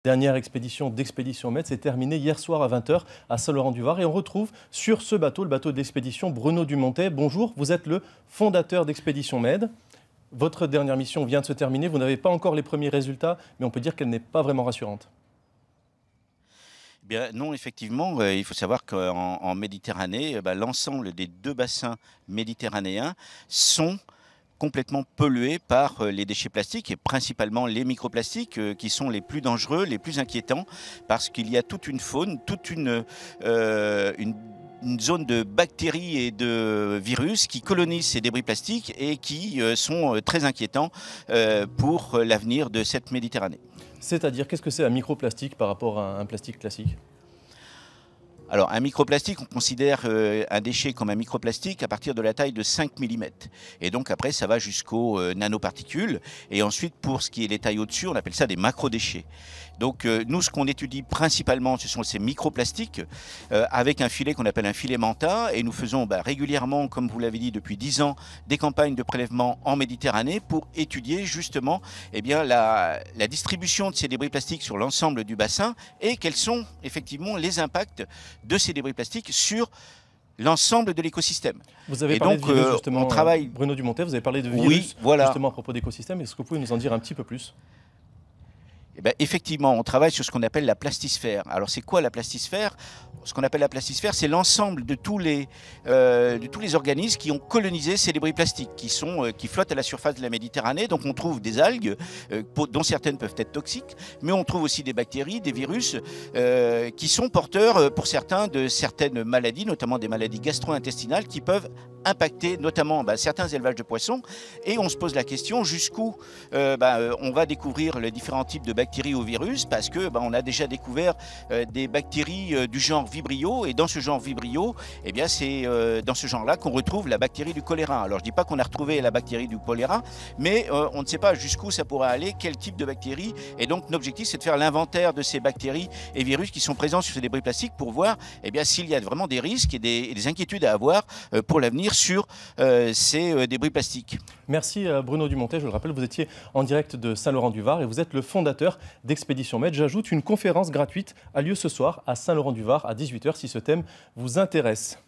Dernière expédition d'Expédition Med s'est terminée hier soir à 20 h à Saint-Laurent-du-Var et on retrouve sur ce bateau, le bateau d'expédition Bruno Dumontet. Bonjour, vous êtes le fondateur d'Expédition Med. Votre dernière mission vient de se terminer, vous n'avez pas encore les premiers résultats, mais on peut dire qu'elle n'est pas vraiment rassurante. Bien, non, effectivement, il faut savoir qu'en Méditerranée, l'ensemble des deux bassins méditerranéens sont complètement pollués par les déchets plastiques et principalement les microplastiques qui sont les plus dangereux, les plus inquiétants parce qu'il y a toute une faune, une zone de bactéries et de virus qui colonisent ces débris plastiques et qui sont très inquiétants pour l'avenir de cette Méditerranée. C'est-à-dire, qu'est-ce que c'est un microplastique par rapport à un plastique classique ? Alors, un microplastique, on considère un déchet comme un microplastique à partir de la taille de 5 mm. Et donc après, ça va jusqu'aux nanoparticules. Et ensuite, pour ce qui est les tailles au-dessus, on appelle ça des macrodéchets. Donc nous, ce qu'on étudie principalement, ce sont ces microplastiques avec un filet qu'on appelle un filet Manta. Et nous faisons régulièrement, comme vous l'avez dit, depuis 10 ans, des campagnes de prélèvement en Méditerranée pour étudier justement la distribution de ces débris plastiques sur l'ensemble du bassin et quels sont effectivement les impacts de ces débris plastiques sur l'ensemble de l'écosystème. Vous avez parlé de virus, justement, on travaille... Bruno Dumontet, vous avez parlé de virus, oui, voilà, justement à propos d'écosystème. Est-ce que vous pouvez nous en dire un petit peu plus ? Effectivement, on travaille sur ce qu'on appelle la plastisphère. Alors c'est quoi la plastisphère ? Ce qu'on appelle la plastisphère, c'est l'ensemble de tous les organismes qui ont colonisé ces débris plastiques, qui flottent à la surface de la Méditerranée. Donc on trouve des algues, dont certaines peuvent être toxiques, mais on trouve aussi des bactéries, des virus, qui sont porteurs, pour certains, de certaines maladies, notamment des maladies gastro-intestinales, qui peuvent impacter notamment certains élevages de poissons. Et on se pose la question jusqu'où on va découvrir les différents types de bactéries ou virus, parce que on a déjà découvert des bactéries du genre Vibrio, et dans ce genre Vibrio, c'est dans ce genre-là qu'on retrouve la bactérie du choléra. Alors je ne dis pas qu'on a retrouvé la bactérie du choléra, mais on ne sait pas jusqu'où ça pourrait aller, quel type de bactéries. Et donc l'objectif, c'est de faire l'inventaire de ces bactéries et virus qui sont présents sur ces débris plastiques pour voir s'il y a vraiment des risques et des inquiétudes à avoir pour l'avenir sur ces débris plastiques. Merci Bruno Dumontet, je le rappelle, vous étiez en direct de Saint-Laurent-du-Var et vous êtes le fondateur d'Expédition Med. J'ajoute, une conférence gratuite a lieu ce soir à Saint-Laurent-du-Var à 18 h si ce thème vous intéresse.